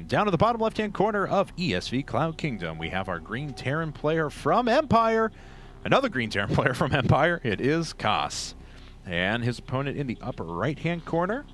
And down to the bottom left-hand corner of ESV Cloud Kingdom, we have our green Terran player from Empire. Another green Terran player from Empire. It is Kas. And his opponent in the upper right-hand corner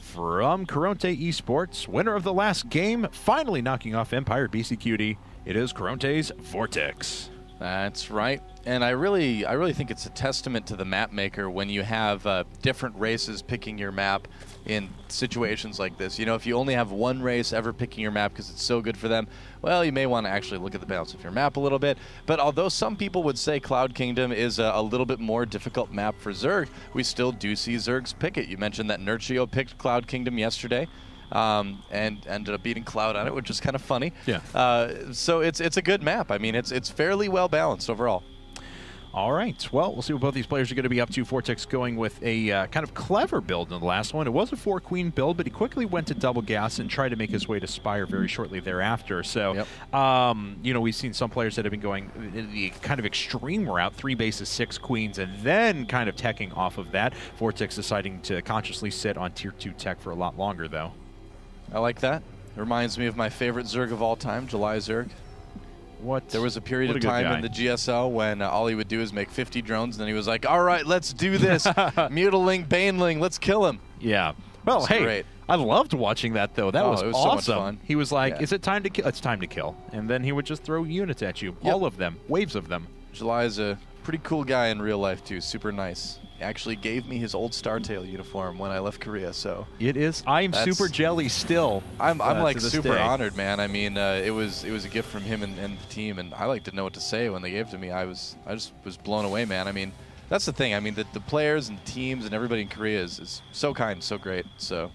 from Karont3 Esports, winner of the last game, finally knocking off Empire BCQD. It is Karont3's Vortex. That's right. And I really think it's a testament to the map maker when you have different races picking your map in situations like this. You know, if you only have one race ever picking your map because it's so good for them, well, you may want to actually look at the balance of your map a little bit. But although some people would say Cloud Kingdom is a little bit more difficult map for Zerg, we still do see Zergs pick it. You mentioned that Nerchio picked Cloud Kingdom yesterday. And ended up beating Cloud on it, which is kind of funny. Yeah. So it's a good map. I mean, it's fairly well balanced overall. All right. Well, we'll see what both these players are going to be up to. Vortex going with a kind of clever build in the last one. It was a 4-queen build, but he quickly went to double gas and tried to make his way to Spire very shortly thereafter. So, you know, we've seen some players that have been going the kind of extreme route, 3 bases, 6 queens, and then kind of teching off of that. Vortex deciding to consciously sit on tier 2 tech for a lot longer, though. I like that. It reminds me of my favorite Zerg of all time, July Zerg. There was a period of time in the GSL when all he would do is make 50 drones, and then he was like, all right, let's do this. Mutiling, Baneling, let's kill him. Yeah. Well, hey, great. I loved watching that, though. That was awesome. So much fun. He was like, is it time to kill? It's time to kill. And then he would just throw units at you, all of them, waves of them. July is a pretty cool guy in real life, too. Super nice. He actually gave me his old StarTale uniform when I left Korea, so it is. I'm super jelly still. I'm like super honored, man. I mean, it was a gift from him and the team, and I like to know what to say when they gave it to me. I just was blown away, man. I mean, that's the thing. I mean, the players and teams and everybody in Korea is so kind, so great. So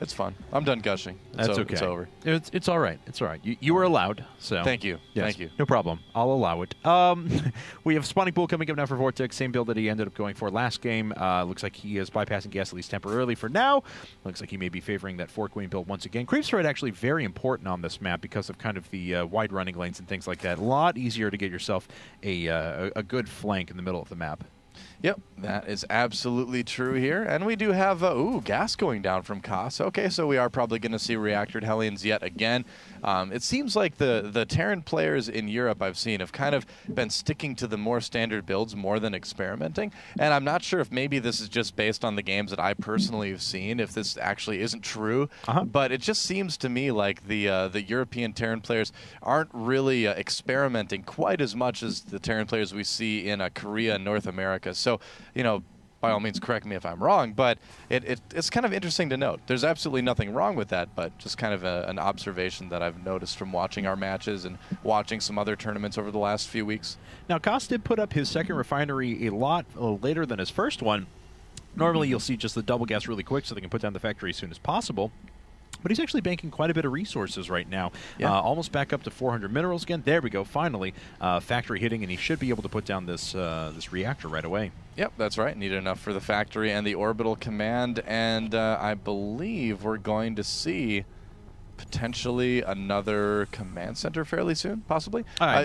it's fun. I'm done gushing. That's okay. It's over. It's all right. It's all right. You were allowed. So thank you. Yes, thank you. No problem. I'll allow it. We have Spawning Pool coming up now for Vortex. Same build that he ended up going for last game. Looks like he is bypassing gas at least temporarily for now. Looks like he may be favoring that 4-queen build once again. Creeps are actually very important on this map because of kind of the wide running lanes and things like that. A lot easier to get yourself a good flank in the middle of the map. Yep, that is absolutely true here. And we do have, gas going down from Kas. Okay, so we are probably going to see Reactored Hellions yet again. It seems like the Terran players in Europe I've seen have kind of been sticking to the more standard builds more than experimenting. And I'm not sure if maybe this is just based on the games that I personally have seen, if this actually isn't true. But it just seems to me like the European Terran players aren't really experimenting quite as much as the Terran players we see in Korea and North America. So, you know, by all means, correct me if I'm wrong, but it's kind of interesting to note. There's absolutely nothing wrong with that, but just kind of an observation that I've noticed from watching our matches and watching some other tournaments over the last few weeks. Now, Kas did put up his second refinery a lot later than his first one. Normally, you'll see just the double gas really quick so they can put down the factory as soon as possible. But he's actually banking quite a bit of resources right now. Almost back up to 400 minerals again. There we go, finally. Factory hitting, and he should be able to put down this this reactor right away. Yep, that's right. Needed enough for the factory and the orbital command. And I believe we're going to see potentially another command center fairly soon, possibly.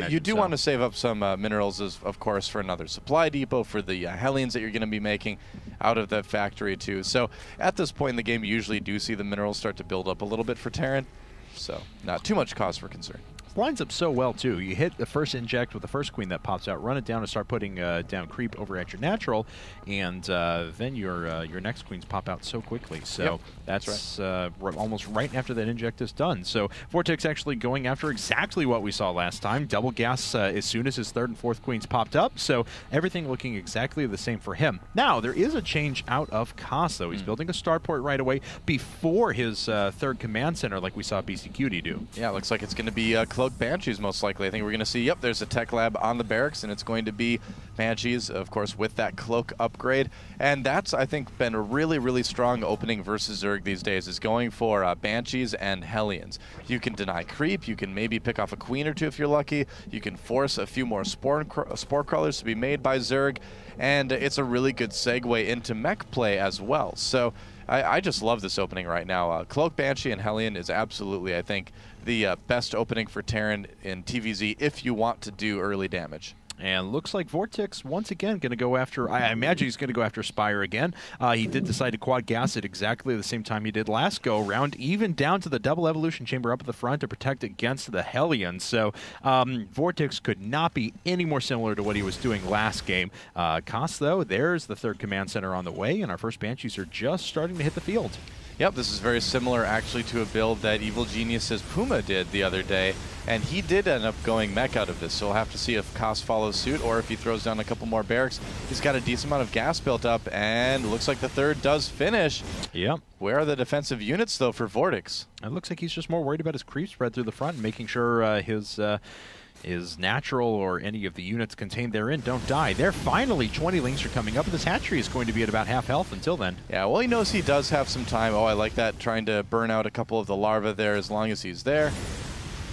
You do want to save up some minerals, of course, for another supply depot for the Hellions that you're going to be making out of that factory, too. So at this point in the game, you usually do see the minerals start to build up a little bit for Terran. So not too much cause for concern. Lines up so well, too. You hit the first inject with the first queen that pops out, run it down and start putting down creep over at your natural, and then your next queens pop out so quickly. So that's almost right after that inject is done. So Vortex actually going after exactly what we saw last time. Double gas as soon as his third and fourth queens popped up. So everything looking exactly the same for him. Now, there is a change out of Kas, though. He's building a starport right away before his third command center like we saw BCQD do. Yeah, looks like it's going to be Cloak Banshees most likely. I think we're going to see, there's a tech lab on the barracks, and it's going to be Banshees, of course, with that Cloak upgrade. And that's, I think, been a really, really strong opening versus Zerg these days, is going for Banshees and Hellions. You can deny creep, you can maybe pick off a queen or two if you're lucky, you can force a few more spore crawlers to be made by Zerg, and it's a really good segue into mech play as well. So I just love this opening right now. Cloak, Banshee, and Hellion is absolutely, I think, the best opening for Terran in TVZ if you want to do early damage. And looks like Vortex once again going to go after, I imagine he's going to go after Spire again. He did decide to quad gas it exactly the same time he did last go round, even down to the double evolution chamber up at the front to protect against the Hellions. So Vortex could not be any more similar to what he was doing last game. Kas, though, there's the third command center on the way, and our first Banshees are just starting to hit the field. Yep, this is very similar actually to a build that Evil Genius's Puma did the other day, and he did end up going mech out of this, so we'll have to see if Kas follows suit or if he throws down a couple more barracks. He's got a decent amount of gas built up, and looks like the third does finish. Yep. Where are the defensive units, though, for Vortex? It looks like he's just more worried about his creep spread through the front and making sure his natural or any of the units contained therein don't die. There, finally, 20 links are coming up, and this hatchery is going to be at about half health until then. Yeah, well, he knows he does have some time. Oh, I like that, trying to burn out a couple of the larvae there as long as he's there.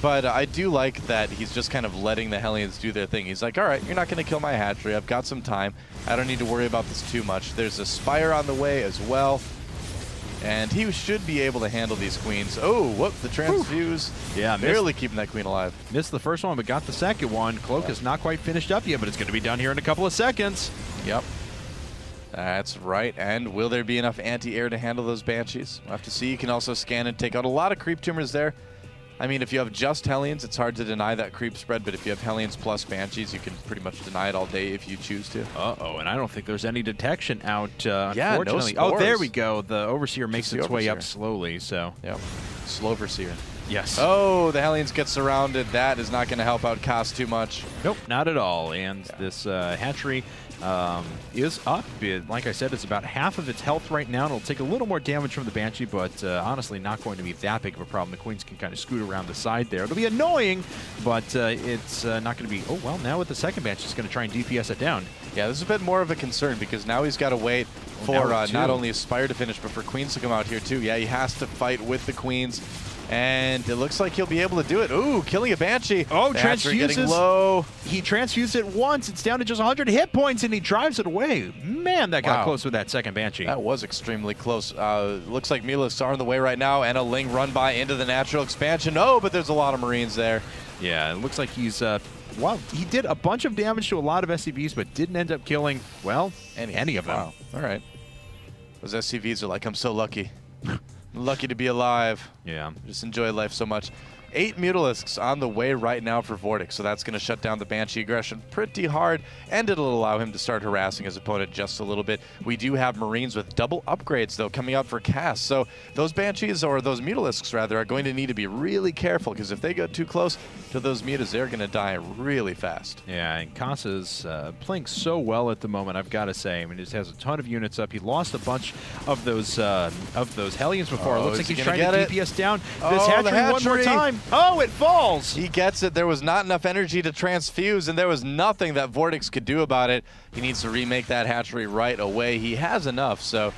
But I do like that he's just kind of letting the Hellions do their thing. He's like, all right, you're not going to kill my hatchery. I've got some time. I don't need to worry about this too much. There's a Spire on the way as well. And he should be able to handle these queens. Oh, whoop, the transfuse. Yeah, barely keeping that queen alive. Missed the first one, but got the second one. Cloak is not quite finished up yet, but it's going to be done here in a couple of seconds. Yep. That's right. And will there be enough anti-air to handle those Banshees? We'll have to see. You can also scan and take out a lot of creep tumors there. I mean, if you have just Hellions, it's hard to deny that creep spread, but if you have Hellions plus Banshees, you can pretty much deny it all day if you choose to. Uh-oh, and I don't think there's any detection out, yeah, unfortunately. No spores. Oh, there we go. The Overseer makes its way up slowly, so. Yep. Slow Overseer. Yes. Oh, the Hellions get surrounded. That is not going to help out Kas too much. Nope, not at all. And this hatchery is up. Like I said, it's about half of its health right now. It'll take a little more damage from the Banshee, but honestly not going to be that big of a problem. The Queens can kind of scoot around the side there. It'll be annoying, but it's not going to be... Oh, well, now with the second Banshee, he's going to try and DPS it down. Yeah, this is a bit more of a concern because now he's got to wait for not only Aspire to finish, but for Queens to come out here too. Yeah, he has to fight with the Queens. And it looks like he'll be able to do it. Ooh, killing a Banshee. Oh, transfuses. Getting low. He transfused it once. It's down to just 100 hit points, and he drives it away. Man, that got close with that second Banshee. That was extremely close. Looks like Milos are on the way right now, and a Ling run by into the natural expansion. Oh, but there's a lot of Marines there. Yeah, it looks like he's... well, he did a bunch of damage to a lot of SCVs, but didn't end up killing, well, any of them. Wow. All right. Those SCVs are like, I'm so lucky. Lucky to be alive. Yeah. Just enjoy life so much. 8 Mutalisks on the way right now for Vortex, so that's going to shut down the Banshee aggression pretty hard, and it'll allow him to start harassing his opponent just a little bit. We do have Marines with double upgrades, though, coming out for Kas, so those Banshees, or those Mutalisks, rather, are going to need to be really careful, because if they get too close to those Mutas, they're going to die really fast. Yeah, and Kas is playing so well at the moment, I've got to say. I mean, he just has a ton of units up. He lost a bunch of those Hellions before. It looks like he's trying to DPS down this hatchery one more time. Oh, it falls! He gets it. There was not enough energy to transfuse, and there was nothing that Vortex could do about it. He needs to remake that hatchery right away. He has enough, so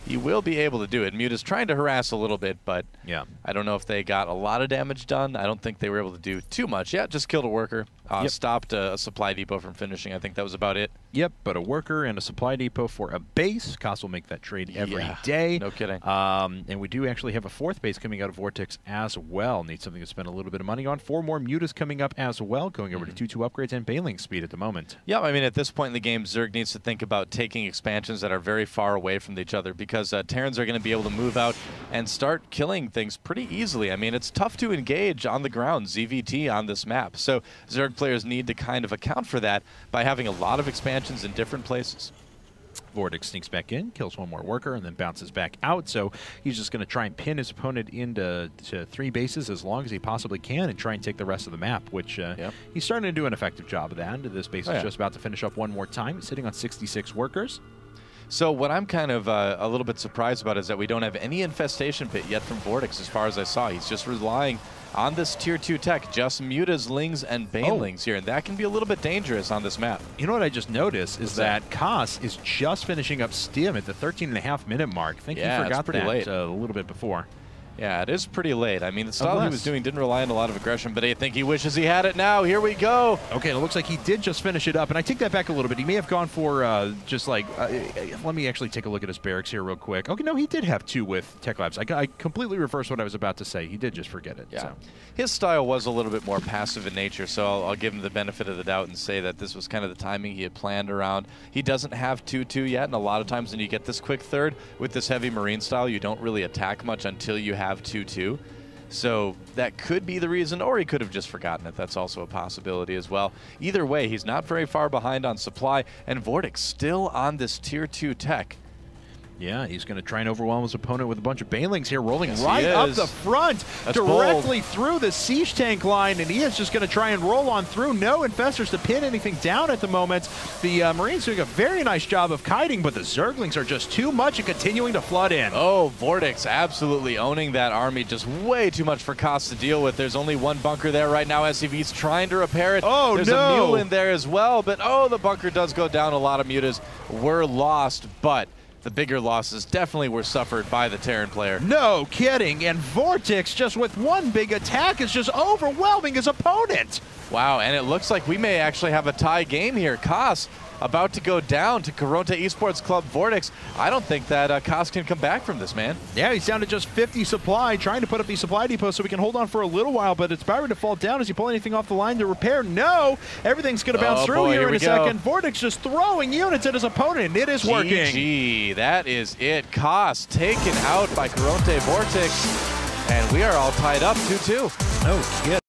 he will be able to do it. Muta's trying to harass a little bit, but yeah, I don't know if they got a lot of damage done. I don't think they were able to do too much. Yeah, just killed a worker. Stopped a supply depot from finishing. I think that was about it. Yep, but a worker and a supply depot for a base. Kas will make that trade every day. No kidding. And we do actually have a fourth base coming out of Vortex as well. Need something to spend a little bit of money on. 4 more Mutas coming up as well, going over to 2-2 upgrades and bailing speed at the moment. Yeah, I mean, at this point in the game, Zerg needs to think about taking expansions that are very far away from each other, because Terrans are going to be able to move out and start killing things pretty easily. I mean, it's tough to engage on the ground, ZVT, on this map. So Zerg players need to kind of account for that by having a lot of expansions in different places. Vortex sneaks back in, kills one more worker, and then bounces back out. So he's just going to try and pin his opponent into 3 bases as long as he possibly can and try and take the rest of the map, which he's starting to do an effective job of that. This base is just about to finish up one more time. He's sitting on 66 workers. So what I'm kind of a little bit surprised about is that we don't have any infestation pit yet from Vortex as far as I saw. He's just relying on this tier 2 tech, just Mutas, Lings, and Banelings here, and that can be a little bit dangerous on this map. You know what I just noticed is that Kas is just finishing up Stim at the 13.5-minute mark. I think he forgot that late. A little bit before. Yeah, it is pretty late. I mean, the style he was doing didn't rely on a lot of aggression, but I think he wishes he had it now. Here we go. Okay, and it looks like he did just finish it up, and I take that back a little bit. He may have gone for just like, let me actually take a look at his barracks here real quick. Okay, no, he did have 2 with Tech Labs. I completely reversed what I was about to say. He did just forget it. Yeah. So. His style was a little bit more passive in nature, so I'll give him the benefit of the doubt and say that this was kind of the timing he had planned around. He doesn't have 2-2 yet, and a lot of times when you get this quick third with this heavy Marine style, you don't really attack much until you have 2-2. So that could be the reason, or he could have just forgotten it. That's also a possibility as well. Either way, he's not very far behind on supply, and Vortex still on this Tier 2 tech. Yeah, he's going to try and overwhelm his opponent with a bunch of Banelings here, rolling yes, right up the front, That's directly bold. through the siege tank line, and he is just going to try and roll on through. No infestors to pin anything down at the moment. The Marines doing a very nice job of kiting, but the Zerglings are just too much and continuing to flood in. Oh, Vortex absolutely owning that army. Just way too much for Kas to deal with. There's only one bunker there right now. SCV's trying to repair it. Oh, There's a mule in there as well, but oh, the bunker does go down. A lot of mutas were lost, but the bigger losses definitely were suffered by the Terran player. No kidding, and Vortex just with one big attack is just overwhelming his opponent. Wow, and it looks like we may actually have a tie game here. Kas about to go down to Karont3 Esports Club Vortex. I don't think that Kas can come back from this, man. Yeah, he's down to just 50 supply, trying to put up these supply depots so we can hold on for a little while, but it's about to fall down. Does he pull anything off the line to repair? No! Everything's going to bounce through here in a second. Vortex just throwing units at his opponent, and it is working. GG, that is it. Kas taken out by Karont3 Vortex, and we are all tied up 2-2. No kid.